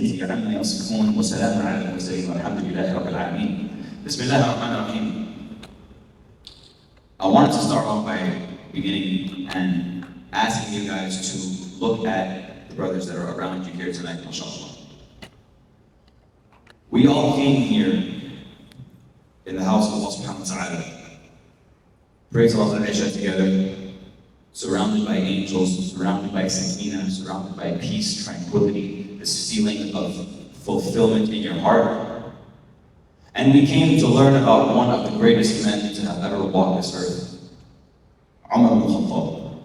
عزتي عما يصفون وسلام على المرسلين والحمد لله رب العالمين. بسم الله الرحمن الرحيم. I wanted to start off by beginning and asking you guys to look at the brothers that are around you here tonight, mashallah. We all came here in the house of Allah subhanahu wa ta'ala, pray Salat al-Isha together, surrounded by angels, surrounded by sakina, surrounded by peace, tranquility, this feeling of fulfillment in your heart. And we came to learn about one of the greatest men to have ever walked this earth, Omar ibn Khattab.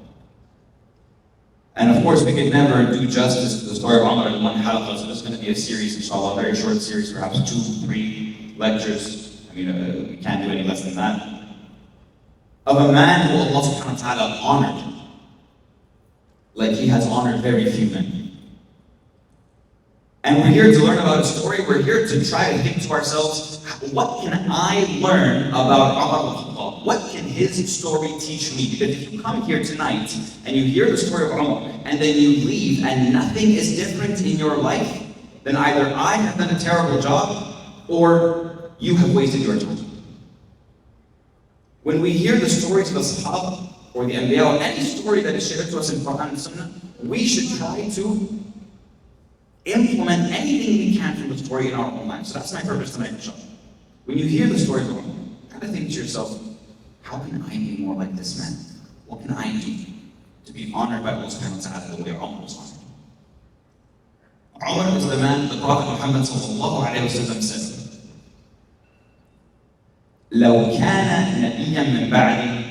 And of course, we could never do justice to the story of Omar in one halaqah, so this is going to be a series, inshallah, a very short series, perhaps 2-3 lectures. I mean, we can't do any less than that. Of a man who Allah subhanahu wa ta'ala honored, like he has honored very few men. And we're here to learn about his story. We're here to try to think to ourselves, what can I learn about Omar ibn Khattab? What can his story teach me? Because if you come here tonight and you hear the story of Omar and then you leave and nothing is different in your life, then either I have done a terrible job or you have wasted your time. When we hear the stories of the Sahaba or the Anbiya or any story that is shared to us in Quran and Sunnah, we should try to implement anything we can from the story in our own lives. So that's my purpose tonight, inshallah. When you hear the story of Omar, try to think to yourself, how can I be more like this man? What can I do to be honored by Allah subhanahu wa ta'ala the way Omar was honored? Omar is the man the Prophet Muhammad sallallahu alayhi wa sallam said, لو كان نبيا من بعدي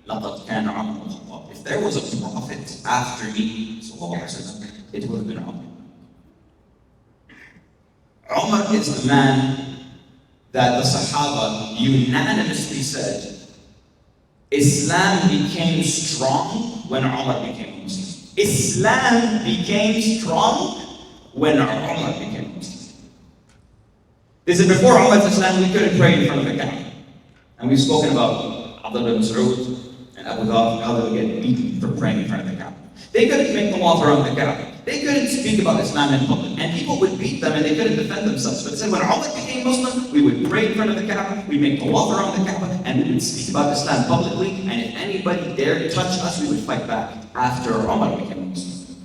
لقد كان عمر بن الخطاب. If there was a prophet after me, sallallahu alayhi wa sallam, it would have been Umar. Umar is the man that the Sahaba unanimously said, Islam became strong when Umar became Muslim. Islam became strong when Umar became Muslim. They said before Umar's Islam, we couldn't pray in front of the Kaaba. And we've spoken about Abdullah ibn Mas'ud and Abu Dhar, how they would get beaten for praying in front of the Kaaba. They couldn't make the wall around the Kaaba. They couldn't speak about Islam in public. And people would beat them and they couldn't defend themselves. But it said when Umar became Muslim, we would pray in front of the Kaaba, we'd make the wall around the Kaaba, and we would speak about Islam publicly. And if anybody dared touch us, we would fight back after Umar became Muslim.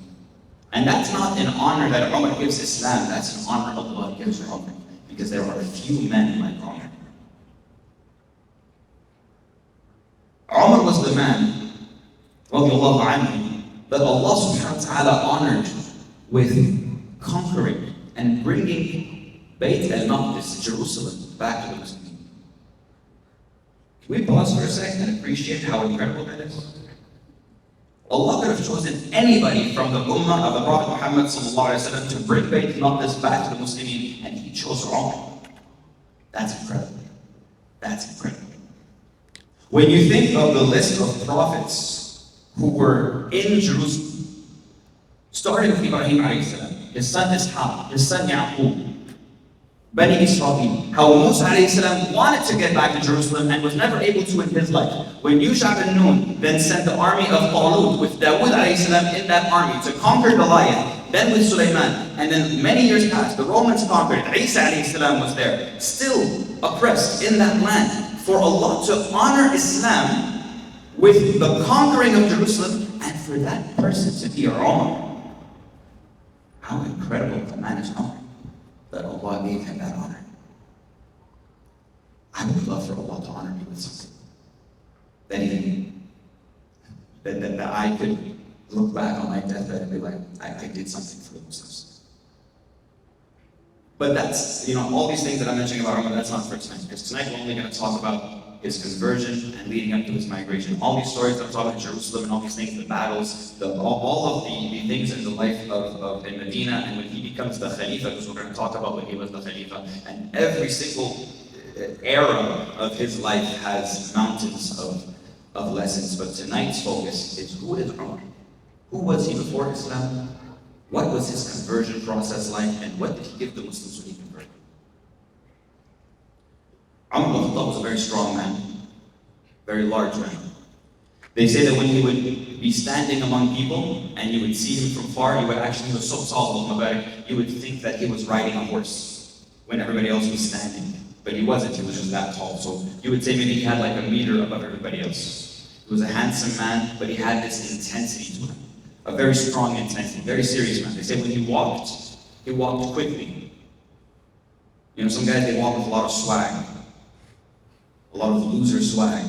And that's not an honor that Umar gives Islam, that's an honor Allah gives Umar. Because there are few men like Umar. Umar was the man, radiallahu anhu, that Allah subhanahu wa ta'ala honored with conquering and bringing Bayt al-Maqdis, Jerusalem, back to the Muslims. Can we pause for a second and appreciate how incredible that is? Allah could have chosen anybody from the ummah of the Prophet Muhammad sallallahu alayhi wa sallam to bring Bayt al-Maqdis back to the Muslims, and he chose Umar. That's incredible. That's incredible. When you think of the list of prophets who were in Jerusalem, starting with Ibrahim alayhi salam, his son Ishaq, his son Yaqub, Bani Israel, how Musa alayhi salam wanted to get back to Jerusalem and was never able to in his life. When Yusha bin Nun then sent the army of Talut with Dawood alayhi salam in that army to conquer Goliath, then with Sulaiman, and then many years passed, the Romans conquered, Isa alayhi salam was there, still oppressed in that land. For Allah to honor Islam with the conquering of Jerusalem, and for that person to be Umar. How incredible the man is Umar, that Allah gave him that honor. I would love for Allah to honor me with something that I could look back on my deathbed and be like, I did something for the Muslims. But that's, all these things that I'm mentioning about Umar, that's not for tonight. Because tonight we're only going to talk about his conversion and leading up to his migration. All these stories that I'm talking about Jerusalem and all these things, the battles, all of the things in the life of in Medina, and when he becomes the Khalifa, because we're going to talk about when he was the Khalifa, and every single era of his life has mountains of lessons. But tonight's focus is, who is Umar? Who was he before Islam? What was his conversion process like, and what did he give the Muslims when he converted? Umar ibn Khattab was a very strong man, very large man. They say that when he would be standing among people and you would see him from far, he was so tall, you would think that he was riding a horse when everybody else was standing. But he wasn't, he was just that tall. So you would say maybe he had like a meter above everybody else. He was a handsome man, but he had this intensity to him. A very strong intensity, very serious man. They say when he walked quickly. You know, some guys, they walk with a lot of swag. A lot of loser swag.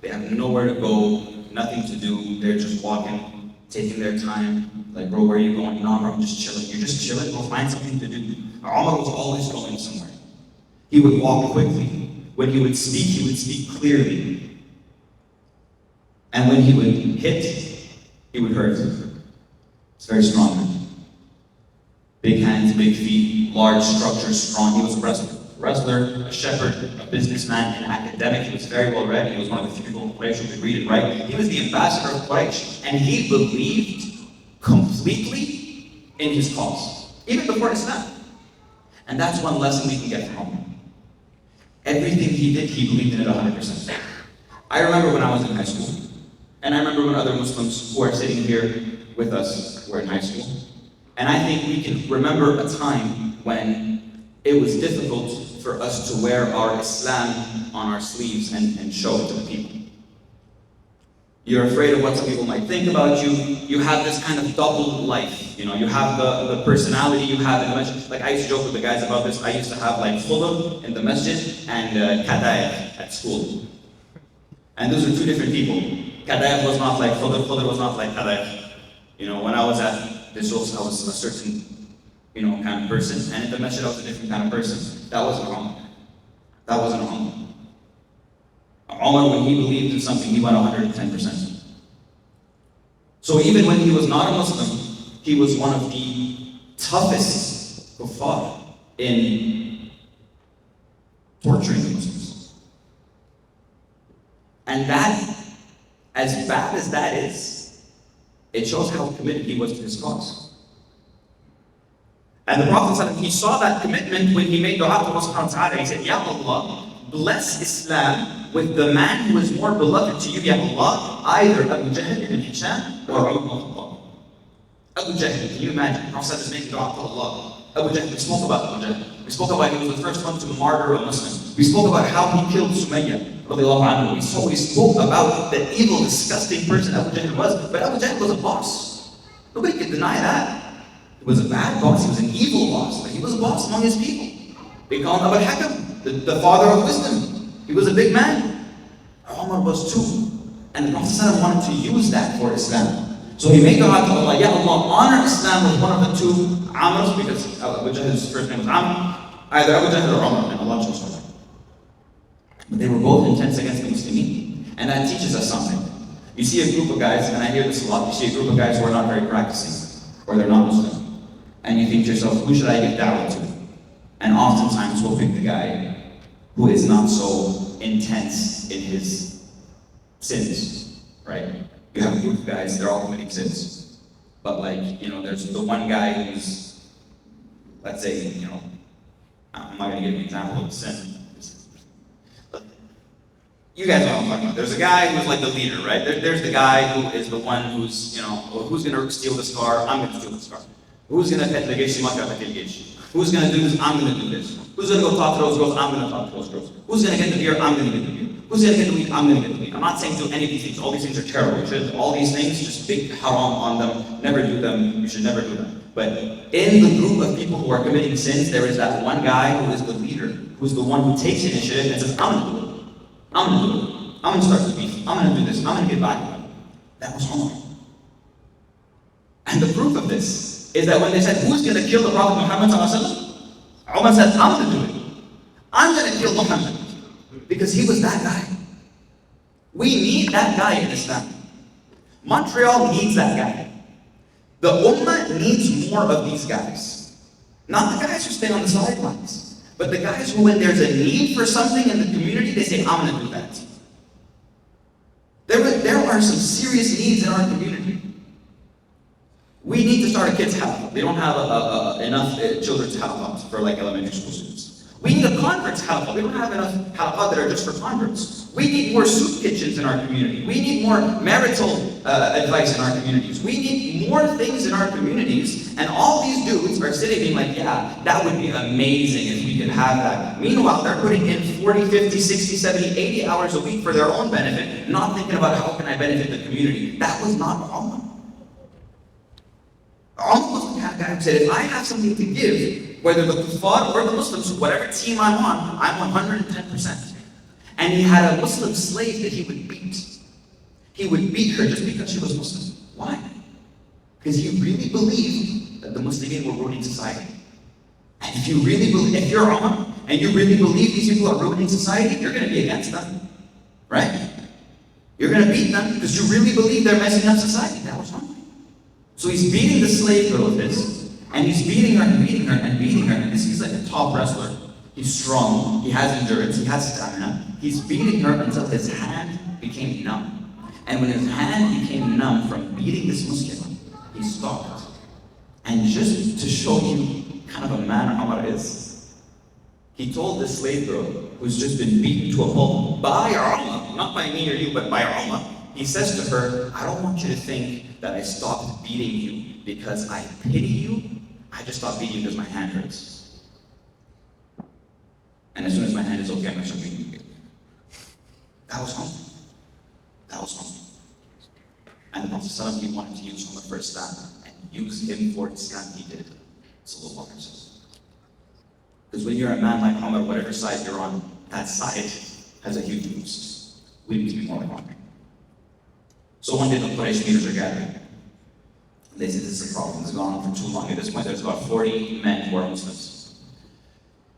They have nowhere to go, nothing to do. They're just walking, taking their time. Like, bro, where are you going? No, bro, I'm just chilling. You're just chilling? Go find something to do. Omar was always going somewhere. He would walk quickly. When he would speak clearly. And when he would hit, he would hurt. It's very strong man. Big hands, big feet, large structure, strong. He was a wrestler, a shepherd, a businessman, an academic. He was very well read. He was one of the few people in Quraysh who could read and write. He was the ambassador of Quraysh, and he believed completely in his cause, even before Islam. And that's one lesson we can get from him. Everything he did, he believed in it 100%. I remember when I was in high school, and I remember when other Muslims who are sitting here with us were in high school. And I think we can remember a time when it was difficult for us to wear our Islam on our sleeves and show it to the people. You're afraid of what some people might think about you. You have this kind of double life. You know, you have the personality you have in the masjid. Like I used to joke with the guys about this. I used to have like Khattab in the masjid and Khattab at school. And those are two different people. Khattab was not like Khattab, Khattab was not like Khattab. You know, when I was at this also, I was a certain, kind of person, and in the masjid I was a different kind of person. That wasn't Omar. That wasn't Omar. Omar, when he believed in something, he went 110%. So even when he was not a Muslim, he was one of the toughest kuffar in torturing the Muslims. And that, as bad as that is, it shows how committed he was to his cause. And the Prophet, he saw that commitment when he made dua to Allah subhanahu wa ta'ala. He said, Ya Allah, bless Islam with the man who is more beloved to you, Ya Allah, either Abu Jahl ibn Hisham or Umar ibn Khattab. Abu Jahl, can you imagine? The Prophet is making dua to Allah. Abu Jahl, we spoke about Abu Jahl. We spoke about he was the first one to martyr a Muslim. We spoke about how he killed Sumayyah. We spoke about the evil, disgusting person Abu Jahl was, but Abu Jahl was a boss. Nobody could deny that. He was a bad boss, he was an evil boss, but he was a boss among his people. They called him Abu Hakam, the father of wisdom. He was a big man. Omar was too. And the Prophet wanted to use that for Islam. So he made dua to Allah, Ya Allah, honor Islam with one of the two Amrs, because Abu Jahl's first name was Amr, either Abu Jahl or Omar, and Allah chose for them. But they were both intense against the Muslimin. And that teaches us something. You see a group of guys, and I hear this a lot, you see a group of guys who are not very practicing, or they're not Muslim. And you think to yourself, who should I give da'wah to? And oftentimes we'll pick the guy who is not so intense in his sins, right? You have a group of guys, they're all committing sins. But there's the one guy who's, let's say, I'm not going to give an example of sin. You guys know what I'm talking about. There's a guy who's like the leader, right? There's the guy who is the one who's, who's going to steal this car? I'm going to steal this car. Who's going to pet the gesh? Who's going to do this? I'm going to do this. Who's going to go talk to those girls? I'm going to talk to those girls. Who's going to get the beer? I'm going to get the beer. Who's going to get the weed? I'm going to get the weed. I'm not saying do any of these things. All these things are terrible. You should, all these things, just big haram on them. Never do them. You should never do them. But in the group of people who are committing sins, there is that one guy who is the leader, who's the one who takes initiative and says, I'm going to do it. I'm going to do it. I'm going to start this beef. I'm going to do this. I'm going to get back at him. That was Omar. And the proof of this is that when they said, who's going to kill the Prophet Muhammad ﷺ? Omar said, I'm going to do it. I'm going to kill Muhammad. Because he was that guy. We need that guy in Islam. Montreal needs that guy. The Ummah needs more of these guys. Not the guys who stay on the sidelines, but the guys who, when there's a need for something in the community, they say, I'm going to do that. There are some serious needs in our community. We need to start a kids' house. They don't have enough children's house for like elementary school students. We need a converts halaqah. We don't have enough halaqah that are just for converts. We need more soup kitchens in our community. We need more marital advice in our communities. We need more things in our communities. And all these dudes are sitting being like, yeah, that would be amazing if we could have that. Meanwhile, they're putting in 40, 50, 60, 70, 80 hours a week for their own benefit, not thinking about how can I benefit the community. That was not Omar. Omar was the kind of guy who said, if I have something to give, whether the kuffar or the Muslims, whatever team I'm on, I'm 110%. And he had a Muslim slave that he would beat. He would beat her just because she was Muslim. Why? Because he really believed that the Muslims were ruining society. And if you really believe, if you're Omar, and you really believe these people are ruining society, you're going to be against them. Right? You're going to beat them because you really believe they're messing up society. That was wrong. So he's beating the slave girl with this, and he's beating her and beating her and beating her. And he's like a top wrestler. He's strong, he has endurance, he has stamina. He's beating her until his hand became numb. And when his hand became numb from beating this Muslim, he stopped. And just to show you kind of a man Omar is, he told this slave girl who's just been beaten to a pulp by Omar, not by me or you, but by Omar. He says to her, I don't want you to think that I stopped beating you because I pity you. I just stopped beating you because my hand hurts. And as soon as my hand is okay, I'm going to start beating you again. That was home. That was home. And the Prophet ﷺ, he wanted to use Omar for Islam and use him for Islam. He did. Sallallahu alaihi wasallam. Because when you're a man like Omar, whatever side you're on, that side has a huge boost. We need to be more like Omar. So one day the Quraysh leaders are gathering. They said, this is a problem. It's gone on for too long. At this point, there's about 40 men who are Muslims.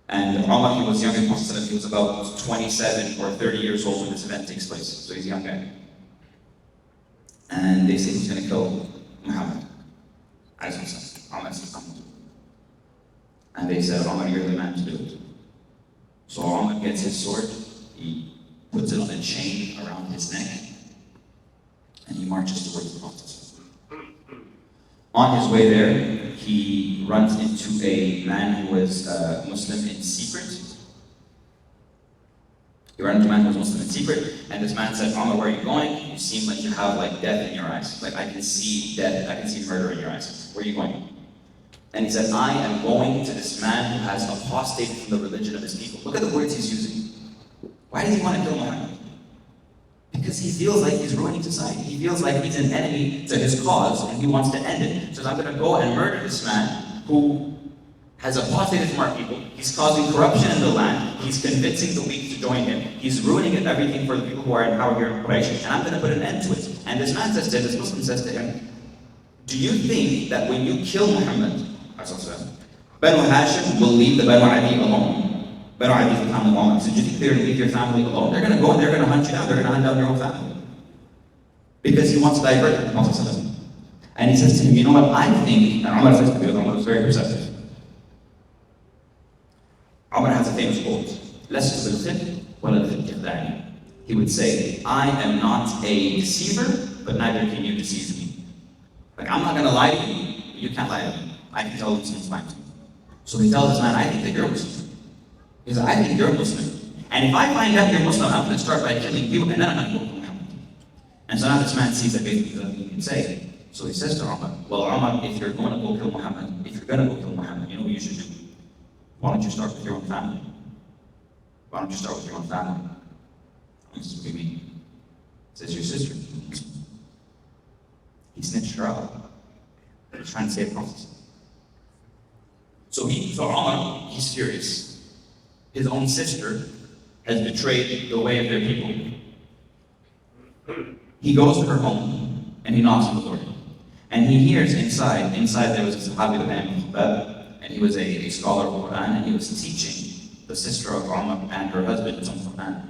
And Omar, he was young in Prophet. He was about 27 or 30 years old when this event takes place. So he's a young guy. And they say he's going to kill Muhammad. Omar says, I'm going to do it. And they said, Omar, you're the man to do it. So Omar gets his sword, he puts it on a chain around his neck, and he marches towards the Prophet. On his way there, he runs into a man who was Muslim in secret. He ran into a man who was Muslim in secret, and this man said, Omar, where are you going? You seem like you have like death in your eyes. Like I can see death, I can see murder in your eyes. Where are you going? And he said, I am going to this man who has apostated from the religion of his people. Look at the words he's using. Why does he want to kill Muhammad? Because he feels like he's ruining society. He feels like he's an enemy to his cause and he wants to end it. So I'm going to go and murder this man who has apostated from our people. He's causing corruption in the land. He's convincing the weak to join him. He's ruining everything for the people who are in power here in Quraysh. And I'm going to put an end to it. And this man says to him, this Muslim says to him, do you think that when you kill Muhammad, Banu Hashim will leave the Banu Adi alone? Banu Adi is the family of Omar. So do you think they're going to leave your family alone? They're going to go and they're going to hunt you down. They're going to hunt down your whole family. Because he wants to divert the Prophet. And he says to him, you know what, I think, and Omar says to me, Omar was very perceptive. Omar has a famous quote, he would say, I am not a deceiver, but neither can you deceive me. Like, I'm not going to lie to you, you can't lie to me. I can tell Muslims lying to me. So he tells this man, I think that you're a Muslim. He says, I think you're a Muslim. And if I find out you're Muslim, I'm going to start by killing you, and then I'm going to go to Muhammad. And so now this man sees that basically nothing he can say. So he says to Omar, well, Omar, if you're going to go kill Muhammad, if you're going to go kill Muhammad, you know what you should do? Why don't you start with your own family? Why don't you start with your own family? This is what we mean. It says your sister. He snitched her out. He's trying to save Prophet. So Omar, he's furious. His own sister has betrayed the way of their people. He goes to her home and he knocks on the door. And he hears inside there was a Sahabi by the name of Khattab, and he was a scholar of the Quran, and he was teaching the sister of Omar and her husband some Quran.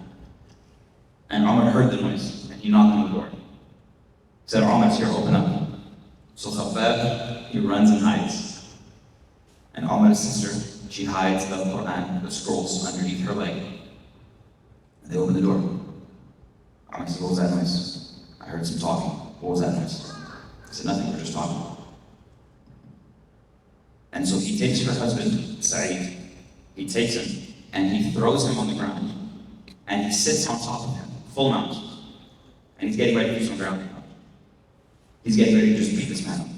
And Omar heard the noise and he knocked on the door. He said, Omar's here, open up. So Khattab, he runs and hides. And Omar's sister, she hides the Quran, the scrolls, underneath her leg. And they open the door. Omar said, what was that noise? I heard some talking. What was that noise? I said, nothing, we're just talking. And so he takes her husband, Sa'id, he takes him, and he throws him on the ground, and he sits on top of him, full mount, and he's getting ready to do some ground. He's getting ready to just beat this man up.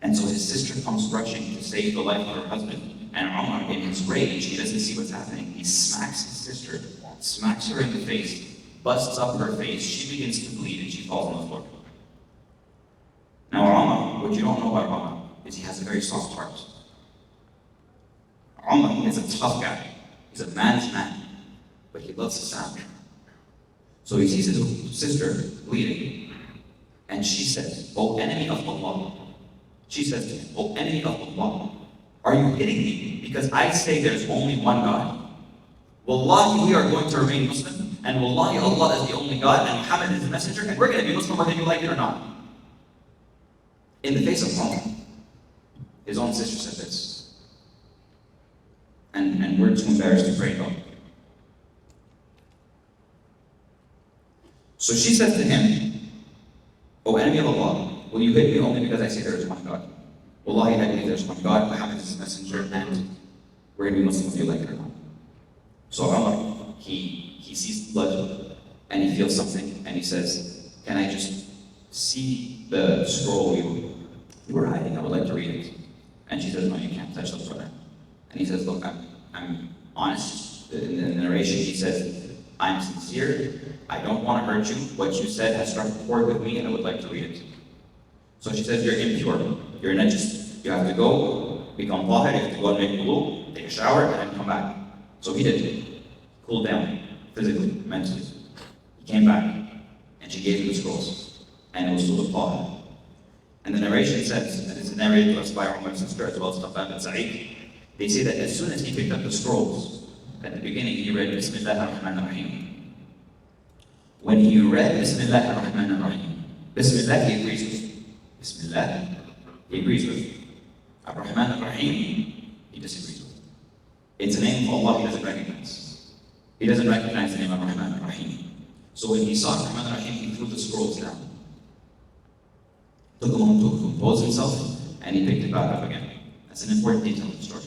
And so his sister comes rushing to save the life of her husband, and Omar, in his rage, he doesn't see what's happening. He smacks his sister, smacks her in the face, busts up her face, she begins to bleed, and she falls on the floor. Now Omar, what you don't know about Omar is he has a very soft heart. Omar is a tough guy. He's a man's man, but he loves his family. So he sees his sister bleeding, and she says, "O enemy of Allah," she says to him, "O enemy of Allah, are you hitting me because I say there's only one God? Wallahi, we are going to remain Muslim, and wallahi, Allah is the only God, and Muhammad is the messenger, and we're going to be Muslim whether you like it or not." In the face of Omar, his own sister said this. And we're too embarrassed to pray about it. So she says to him, "O enemy of Allah, will you hit me only because I say there is one God? Wallahi, I believe there's one God, Muhammad is his messenger, and we're going to be Muslim whether you like it or not." So Omar, he sees blood, and he feels something, and he says, "Can I just see the scroll you were hiding? I would like to read it." And she says, "No, you can't touch the Quran." And he says, "Look, I'm honest." In the narration, he says, "I'm sincere. I don't want to hurt you. What you said has struck a chord with me, and I would like to read it." So she says, "You're impure. You're najis. You have to go, become tahir, you have to go and make wudu, take a shower, and then come back." So he did. Cool down, physically, mentally. He came back, and she gave him the scrolls, and it was full of tahir. And the narration says, and it's narrated to us by Omar's sister as well as Khattab and Sa'id, they say that as soon as he picked up the scrolls, at the beginning he read Bismillah ar-Rahman ar-Rahim. When he read Bismillah ar-Rahman ar-Rahim, Bismillah he agrees with. Bismillah he agrees with. Ar-Rahman ar-Rahim he disagrees with. It's a name of Allah he doesn't recognize. He doesn't recognize the name of Ar-Rahman ar-Rahim. So when he saw Ar-Rahman ar-Rahim, he threw the scrolls down. Took a moment to compose himself, and he picked it back up again. That's an important detail of the story.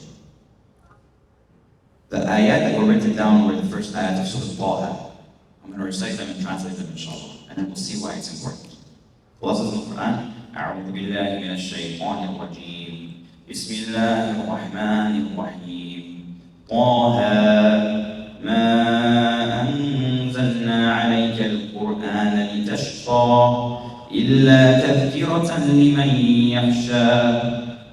The ayat that were written down were the first ayat of Surah Taha. I'm going to recite them and translate them, inshallah, and then we'll see why it's important. Allah says in the Quran, أعوذ بالله من الشيطان الرجيم بسم الله الرحمن الرحيم طه ما أنزلنا عليك القرآن لتشقى إلا تذكرة لمن يخشى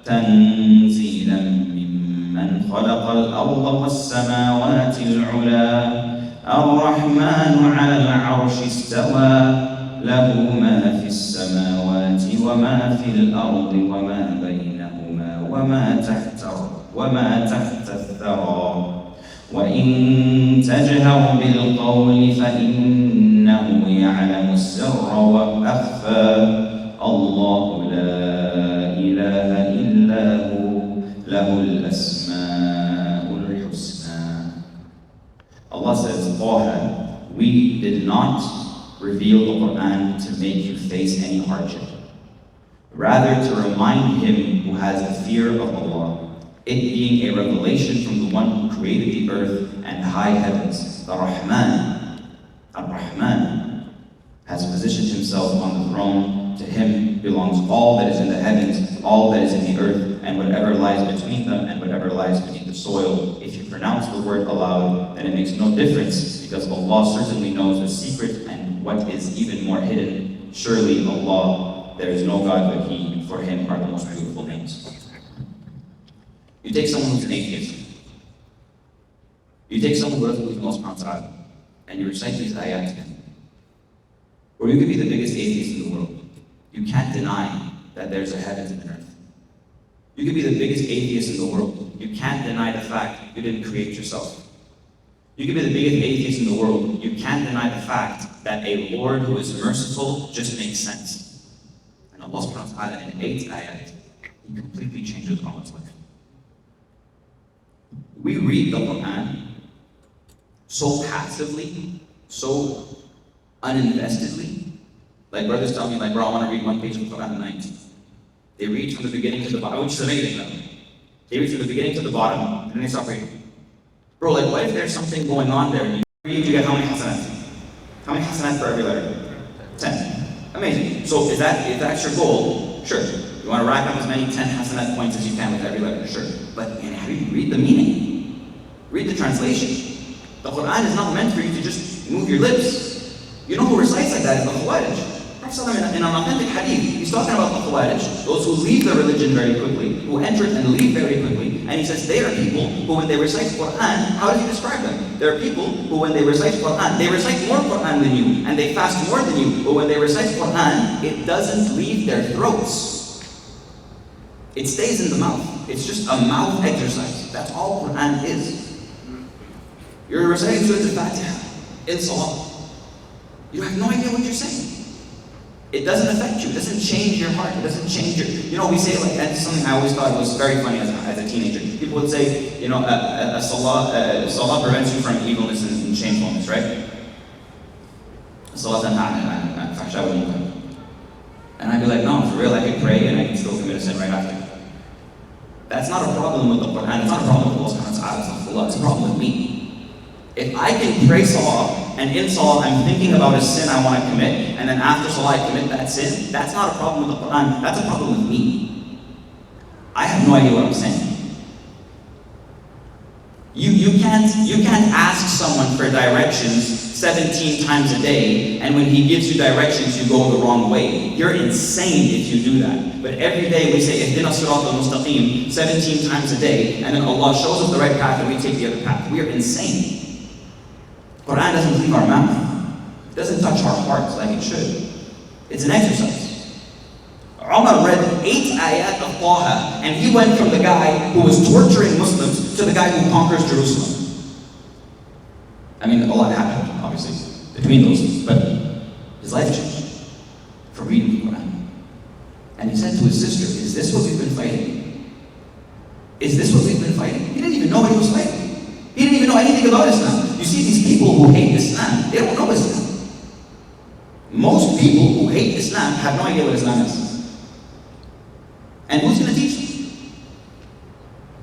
تنزيلا ممن خلق الأرض والسماوات العلى الرحمن على العرش استوى له ما في السماوات وما في الأرض وما بينهما وما تحت الثرى وإن تجهر بالقول فإنه يعلم السر وأخفى الله لا إله إلا هو له الأسماء الحسنى. Allah says, Taha, we did not reveal the Quran to make you face any hardship, rather to remind him who has the fear of Allah, it being a revelation from the one who created the earth and high heavens, the Rahman. Ar-Rahman has positioned himself on the throne. To him belongs all that is in the heavens, all that is in the earth, and whatever lies between them and whatever lies beneath the soil. If you pronounce the word aloud, then it makes no difference, because Allah certainly knows the secret and what is even more hidden. Surely Allah, there is no God but He, for Him are the most beautiful names. You take someone who's an atheist, you take someone who doesn't believe in Allah subhanahu wa ta'ala, and you recite these ayat to him. Or you could be the biggest atheist in the world. You can't deny that there's a heavens and an earth. You could be the biggest atheist in the world. You can't deny the fact you didn't create yourself. You could be the biggest atheist in the world. You can't deny the fact that a Lord who is merciful just makes sense. And Allah subhanahu wa ta'ala in 8 ayat, He completely changes Muhammad's life. We read the Quran so passively, so uninvestedly. Like brothers tell me, like, bro, I want to read one page of the Quran tonight. They read from the beginning to the bottom, which is amazing though. They read from the beginning to the bottom, and then they stop reading. Bro, like what if there's something going on there and you read, you get how many hasanat? How many hasanat for every letter? 10. Amazing. So if that's your goal, sure. You want to rack up as many 10 hasanat points as you can with every letter, sure. But read the meaning. Read the translation. The Quran is not meant for you to just move your lips. You know who recites like that is the Khawarij. Prophet in an authentic hadith, he's talking about the Khawarij, those who leave the religion very quickly, who enter it and leave very quickly, and he says they are people who when they recite Quran, how does he describe them? There are people who when they recite Quran, they recite more Quran than you, and they fast more than you, but when they recite Quran, it doesn't leave their throats. It stays in the mouth. It's just a mouth exercise. That's all Quran is. You're reciting Surah Al-Fatiha in Salah. You have no idea what you're saying. It doesn't affect you. It doesn't change your heart. It doesn't change your... You know, we say like, that's something I always thought was very funny as a teenager. People would say, you know, salah prevents you from evilness and shamefulness, right? Salah tanha 'anil fahsha wal munkar. And I'd be like, no, for real, I can pray and I can still commit a sin right after. That's not a problem with the Quran. It's not a problem with Allah subhanahu wa ta'ala. It's a problem with me. If I can pray salah, and in salah I'm thinking about a sin I want to commit, and then after salah I commit that sin, that's not a problem with the Quran, that's a problem with me. I have no idea what I'm saying. You can't ask someone for directions 17 times a day, and when he gives you directions you go the wrong way. You're insane if you do that. But every day we say Ihdina sirat al-mustaqim 17 times a day, and then Allah shows us the right path and we take the other path. We are insane. Quran doesn't leave our mouth. It doesn't touch our hearts like it should. It's an exercise. Omar read 8 ayat of Taha, and he went from the guy who was torturing Muslims to the guy who conquers Jerusalem. I mean, a lot happened, obviously, between those, but his life changed from reading the Quran. And he said to his sister, is this what we've been fighting? Is this what we've been fighting? He didn't even know what he was fighting. He didn't even know anything about Islam. You see, these people who hate Islam, they don't know Islam. Most people who hate Islam have no idea what Islam is. And who's going to teach them?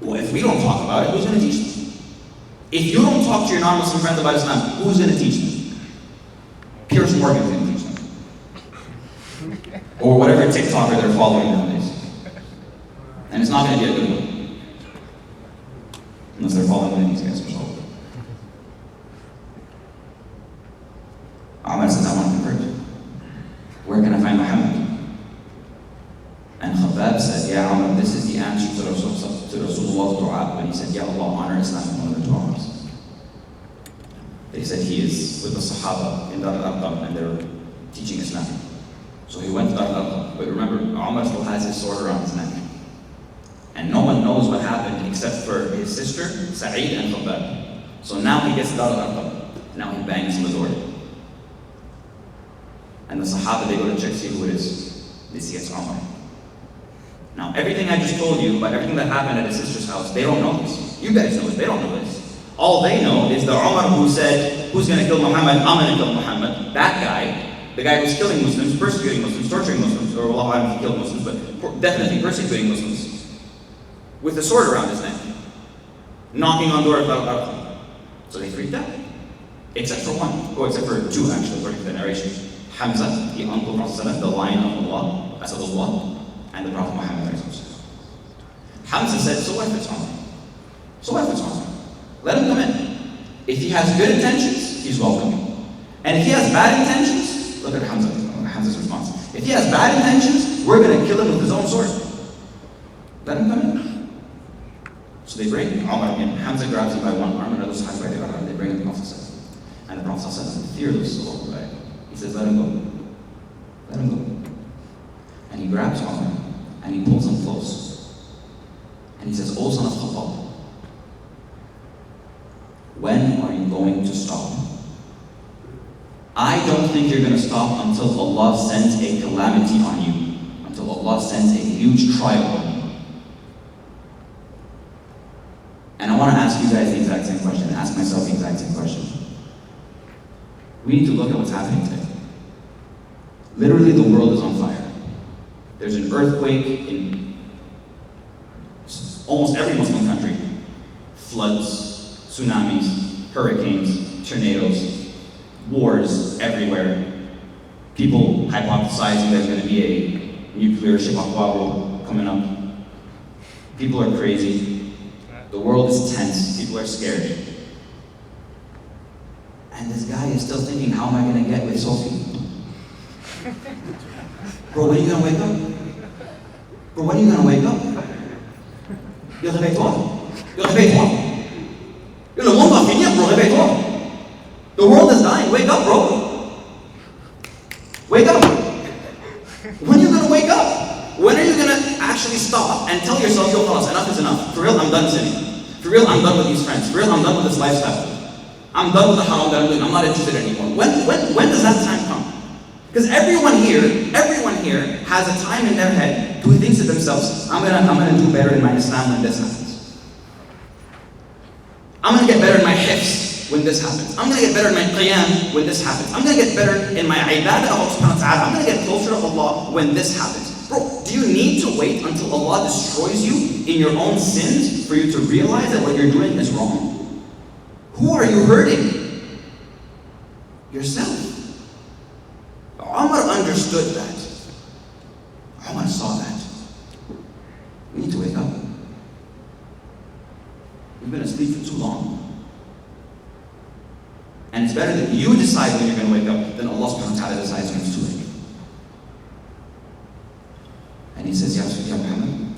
Well, if we don't talk about it, who's going to teach them? If you don't talk to your non-Muslim friends about Islam, who's going to teach them? Pierce Morgan's going to teach them. Or whatever TikToker they're following nowadays. And it's not going to be a good one. Unless they're following one of these guys for sure. Omar says, I want to convert. Where can I find Muhammad? And Khattab said, yeah, Omar, this is the answer to Rasulullah's dua when he said, Ya Allah, honor Islam in one of the du'as. They said he is with the Sahaba in Dar al-Arqam and they're teaching Islam. So he went to Dar al-Arqam. But remember, Omar still has his sword around his neck. And no one knows what happened except for his sister, Sa'id and Khattab. So now he gets Dar al-Arqam. Now he bangs on the door. And the Sahaba, they go to check, see who it is. They see it's Omar. Now, everything I just told you about everything that happened at his sister's house, they don't know this. You guys know it, they don't know this. All they know is the Omar who said, who's going to kill Muhammad? I'm going to kill Muhammad. That guy, the guy who's killing Muslims, persecuting Muslims, torturing Muslims, or Allah, I don't know if he killed Muslims, but definitely persecuting Muslims, with a sword around his neck, knocking on doors of So they freaked out. Except for one, or except for two actually, according to the narration. Hamza, the uncle of Prophet, the lion of Allah, Asadullah, and the Prophet Muhammad. Hamza said, so what if it's Omar? So what if it's Omar? Let him come in. If he has good intentions, he's welcome. And if he has bad intentions, look at Hamza's response. If he has bad intentions, we're going to kill him with his own sword. Let him come in. So they bring Omar in. Hamza grabs him by one arm, and others by the other arm. They bring him to the Prophet. And the Prophet says, fearless, right? He says, let him go. Let him go. And he grabs Omar, and he pulls him close. And he says, O son of Khattab, when are you going to stop? I don't think you're going to stop until Allah sends a calamity on you, until Allah sends a huge trial on you. And I want to ask you guys the exact same question, ask myself the exact same question. We need to look at what's happening today. Literally, the world is on fire. There's an earthquake in almost every Muslim country. Floods, tsunamis, hurricanes, tornadoes, wars everywhere. People hypothesizing there's going to be a nuclear shibakawa coming up. People are crazy. The world is tense. People are scared. And this guy is still thinking, how am I going to get with Sophie? Bro, when are you going to wake up? Bro, when are you going to wake up? Yo, réveille-toi. Yo, réveille-toi. Yo, le monde va finir, bro, réveille-toi. The world is dying. Wake up, bro. Wake up. When are you going to wake up? When are you going to actually stop and tell yourself, yo, khalas, enough is enough. For real, I'm done sinning. For real, I'm done with these friends. For real, I'm done with this lifestyle. I'm done with the haram that I'm doing. I'm not interested anymore. When does that time come? Because everyone here has a time in their head who thinks to themselves, I'm gonna do better in my Islam when this happens. I'm gonna get better in my hifz when this happens. I'm gonna get better in my qiyam when this happens. I'm gonna get better in my ibadah of Allah subhanahu wa ta'ala. I'm gonna get closer to Allah when this happens. Bro, do you need to wait until Allah destroys you in your own sins for you to realize that what you're doing is wrong? Who are you hurting? Yourself. Omar understood that. Omar saw that. We need to wake up. We've been asleep for too long. And it's better that you decide when you're going to wake up than Allah subhanahu wa ta'ala decides when it's too late. And he says, Ya Muhammad,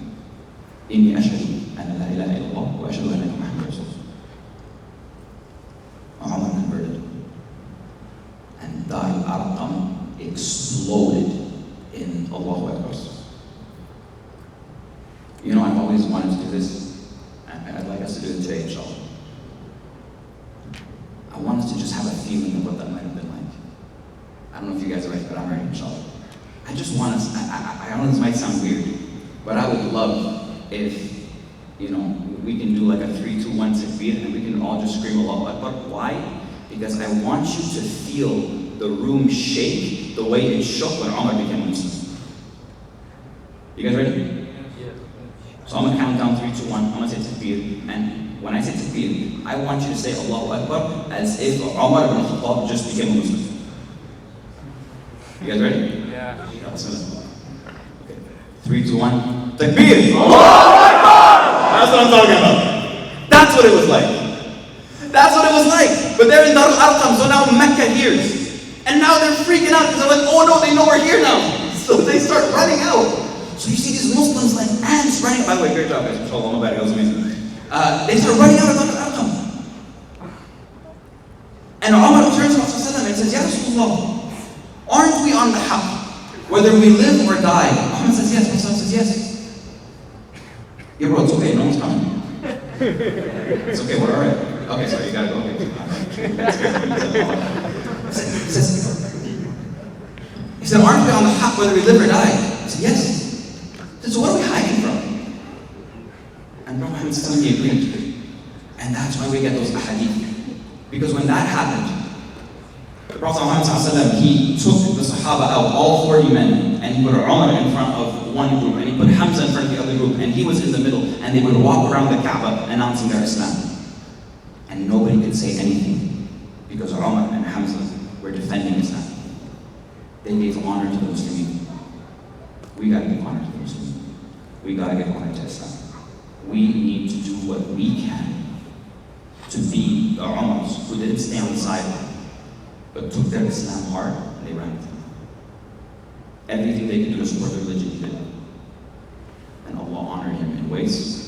Inni ashhadu an la ilaha illallah wa ashhadu anna Muhammadan Rasulullah. Omar converted. And Dar al-Arqam exploded in Allahu Akbar. You know, I've always wanted to do this, and I'd like us to do it today, inshallah. I want us to just have a feeling of what that might have been like. I don't know if you guys are ready, but I'm ready, inshallah. I just want us, I know this might sound weird, but I would love if, you know, we can do like a 3, 2, 1 takbir, and we can all just scream Allahu Akbar. Why? Because I want you to feel the room shake the way it shook when Omar became a Muslim. You guys ready? Yeah. So I'm going to count down 3, 2, 1. I'm going to say takbir. And when I say takbir, I want you to say Allahu Akbar as if Omar ibn Khattab just became a Muslim. You guys ready? Yeah. Okay. 3, 2, 1. Takbir! Allahu Akbar! That's what I'm talking about. That's what it was like. That's what it was like. But they're in Dar al-Arqam, so now Mecca hears. And now they're freaking out because they're like, oh no, they know we're here now. So they start running out. So you see these Muslims like ants running. By the way, great job guys. Inshallah, my bad, that was amazing. They start running out of Dar al-Arqam. And Omar turns to Rasulullah and says, Ya Rasulullah, aren't we on the haqq? Whether we live or die. Muhammad says yes. Rasulullah says yes. Yeah bro, it's okay, no one's coming. It's okay, we're alright. Okay, sorry, you gotta go. Okay. He said, aren't we on the haqq whether we live or die? He said, yes. He said, so what are we hiding from? And Prophet Muhammad he agreed. And that's why we get those ahadith. Because when that happened, the Prophet Muhammad he took the Sahaba out, all 40 men, and he put Umar in front of one group, and he put Hamza in front of the other group, and he was in the middle, and they would walk around the Kaaba announcing their Islam. And nobody could say anything, because Umar and Hamza were defending Islam. They gave honor to the Muslims. We gotta give honor to the Muslims. We gotta give honor to Islam. We need to do what we can to be the Umars who didn't stay on the sideline, but took their Islam hard and they ran with it. Everything they could do to support their religion, he did. And Allah honored him in ways